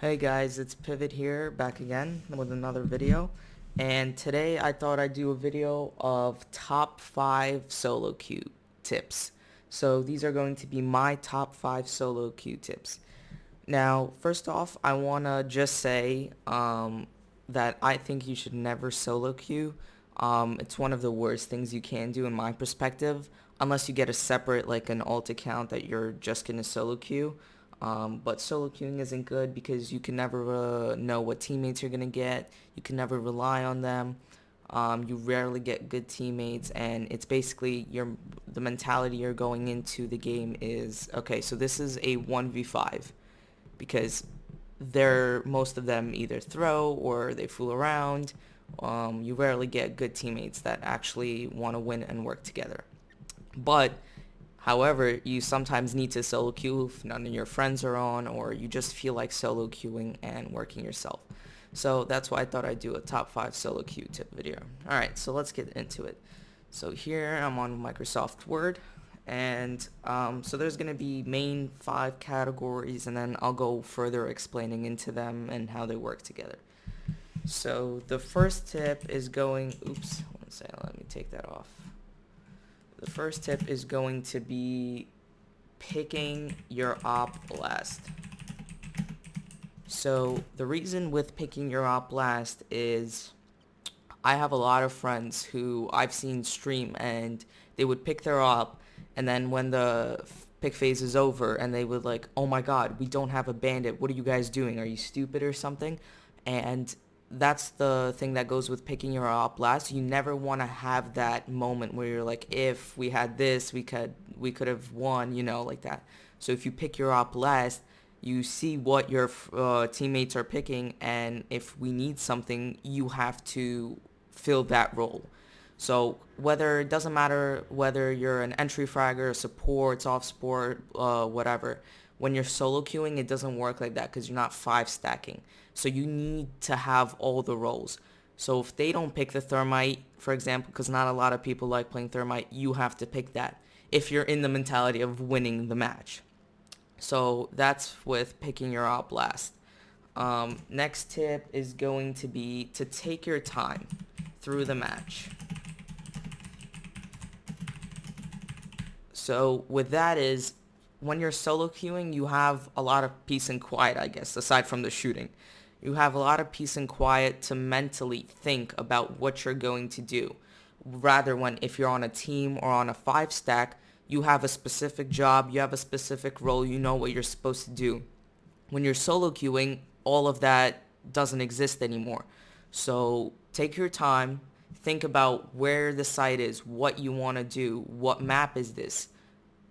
Hey guys, it's Pivot here, back again with another video. And today I thought I'd do a video of top 5 solo queue tips. So these are going to be my top 5 solo queue tips. Now, first off, I want to just say that I think you should never solo queue. It's one of the worst things you can do in my perspective, unless you get a separate, like an alt account that you're just going to solo queue. But solo queuing isn't good because you can never know what teammates you're going to get. You can never rely on them. You rarely get good teammates, and it's basically the mentality you're going into the game is, okay, so this is a 1v5 because most of them either throw or they fool around. You rarely get good teammates that actually want to win and work together. But however, you sometimes need to solo queue if none of your friends are on, or you just feel like solo queuing and working yourself. So that's why I thought I'd do a top 5 solo queue tip video. Alright, so let's get into it. So here I'm on Microsoft Word, and so there's going to be main 5 categories, and then I'll go further explaining into them and how they work together. So the first tip is oops, one second, let me take that off. The first tip is going to be picking your op last. So the reason with picking your op last is I have a lot of friends who I've seen stream and they would pick their op, and then when the pick phase is over and they would like, oh my god, we don't have a bandit, what are you guys doing, are you stupid or something? And that's the thing that goes with picking your op last. You never want to have that moment where you're like, if we had this, we could have won, like that. So if you pick your op last, you see what your teammates are picking, and if we need something, you have to fill that role. So it doesn't matter whether you're an entry fragger, support, off support, whatever. When you're solo queuing, it doesn't work like that because you're not 5 stacking. So you need to have all the roles. So if they don't pick the thermite, for example, because not a lot of people like playing thermite, you have to pick that if you're in the mentality of winning the match. So that's with picking your op last. Next tip is going to be to take your time through the match. So with that is, when you're solo queuing, you have a lot of peace and quiet, I guess, aside from the shooting. You have a lot of peace and quiet to mentally think about what you're going to do. Rather, if you're on a team or on a 5 stack, you have a specific job, you have a specific role, you know what you're supposed to do. When you're solo queuing, all of that doesn't exist anymore. So take your time, think about where the site is, what you want to do, what map is this,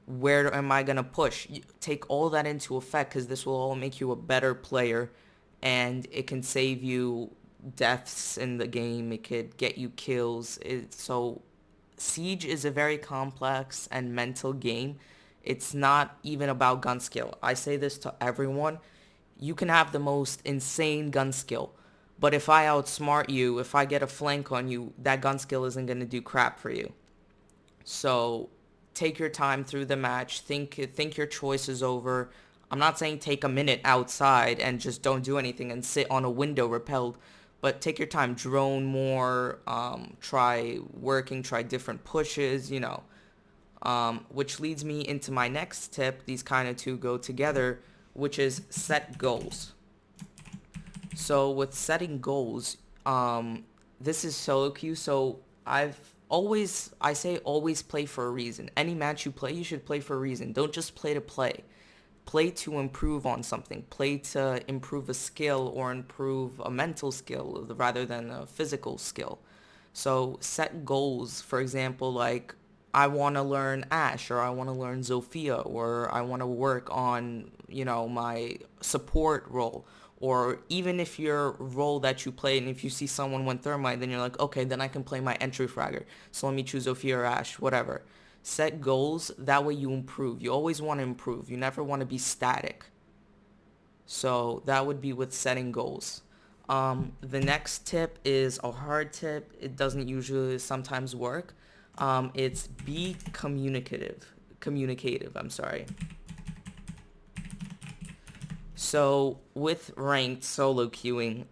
where am I going to push. Take all that into effect because this will all make you a better player, and it can save you deaths in the game. It could get you kills. So Siege is a very complex and mental game. It's not even about gun skill. I say this to everyone. You can have the most insane gun skill, but if I outsmart you, if I get a flank on you, that gun skill isn't going to do crap for you. So take your time through the match. Think your choices over. I'm not saying take a minute outside and just don't do anything and sit on a window repelled, but take your time, drone more, try working, try different pushes, which leads me into my next tip. These kind of two go together, which is set goals. So with setting goals, this is solo queue, so I say always play for a reason. Any match you play, you should play for a reason. Don't just play to play. Play to improve on something. Play to improve a skill or improve a mental skill rather than a physical skill. So set goals, for example, like I want to learn Ashe, or I want to learn Zofia, or I want to work on, my support role. Or even if your role that you play, and if you see someone went thermite, then you're like, okay, then I can play my entry fragger. So let me choose Zofia or Ashe, whatever. Set goals, that way you improve. You always want to improve. You never want to be static. So that would be with setting goals. The next tip is a hard tip. It doesn't usually sometimes work. It's be communicative. I'm sorry. So with ranked solo queuing,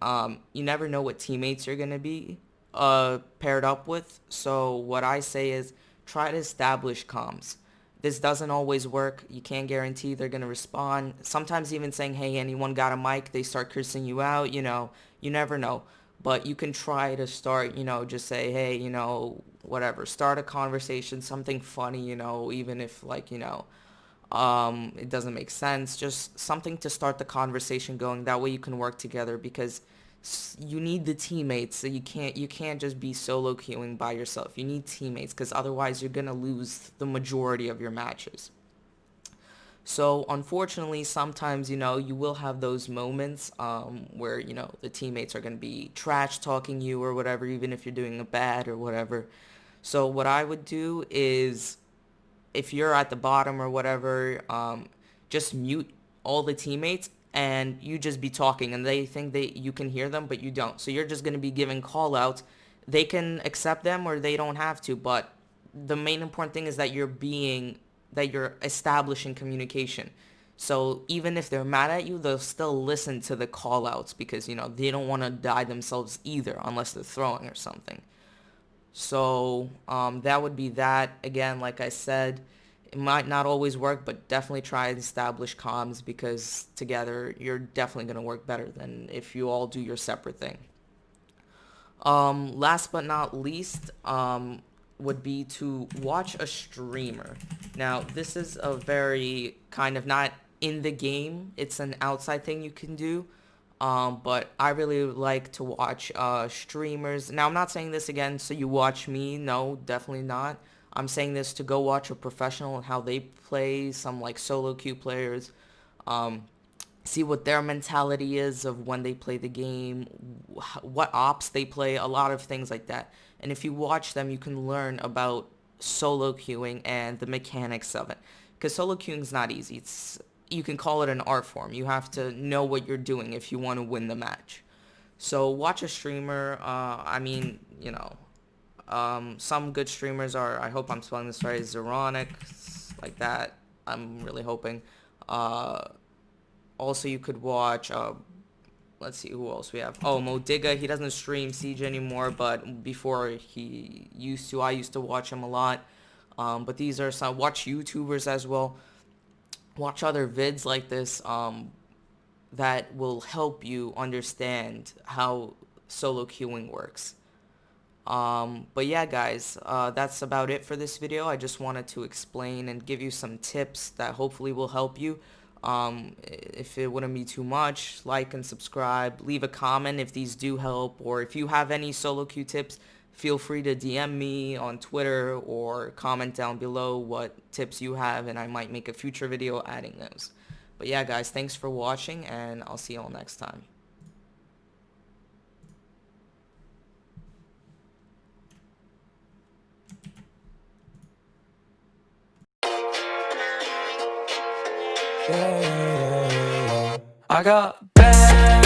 you never know what teammates you're gonna be paired up with. So what I say is try to establish comms. This doesn't always work. You can't guarantee they're gonna respond. Sometimes even saying, "Hey, anyone got a mic?" They start cursing you out. You never know. But you can try to start. Just say, "Hey, whatever." Start a conversation, something funny. Even if it doesn't make sense. Just something to start the conversation going. That way you can work together because you need the teammates. So you can't just be solo queuing by yourself. You need teammates because otherwise you're gonna lose the majority of your matches. So unfortunately, sometimes you will have those moments where the teammates are gonna be trash talking you or whatever, even if you're doing a bad or whatever. So what I would do is if you're at the bottom or whatever, just mute all the teammates and you just be talking and they think you can hear them, but you don't. So you're just going to be giving call outs. They can accept them or they don't have to, but the main important thing is that you're establishing communication. So even if they're mad at you, they'll still listen to the call outs because, they don't want to die themselves either unless they're throwing or something. So that would be that. Again, like I said, it might not always work, but definitely try and establish comms because together you're definitely going to work better than if you all do your separate thing. Last but not least, would be to watch a streamer. Now, this is a very kind of not in the game. It's an outside thing you can do. But I really like to watch streamers. Now, I'm not saying this again so you watch me. No, definitely not. I'm saying this to go watch a professional and how they play, some like solo queue players. Um, See what their mentality is of when they play the game, what ops they play, a lot of things like that. And if you watch them, you can learn about solo queuing and the mechanics of it. Because solo queuing is not easy. You can call it an art form. You have to know what you're doing if you want to win the match. So watch a streamer. Some good streamers are, I hope I'm spelling this right, Zeronic, like that. I'm really hoping. Also, you could watch, let's see who else we have. Oh, Modiga, he doesn't stream Siege anymore, but before he used to, I used to watch him a lot. But these are some, watch YouTubers as well. Watch other vids like this that will help you understand how solo queuing works. But yeah, guys, that's about it for this video. I just wanted to explain and give you some tips that hopefully will help you. If it wouldn't be too much, like and subscribe, leave a comment if these do help, or if you have any solo queue tips, feel free to DM me on Twitter or comment down below what tips you have and I might make a future video adding those. But yeah, guys, thanks for watching and I'll see you all next time. I got bad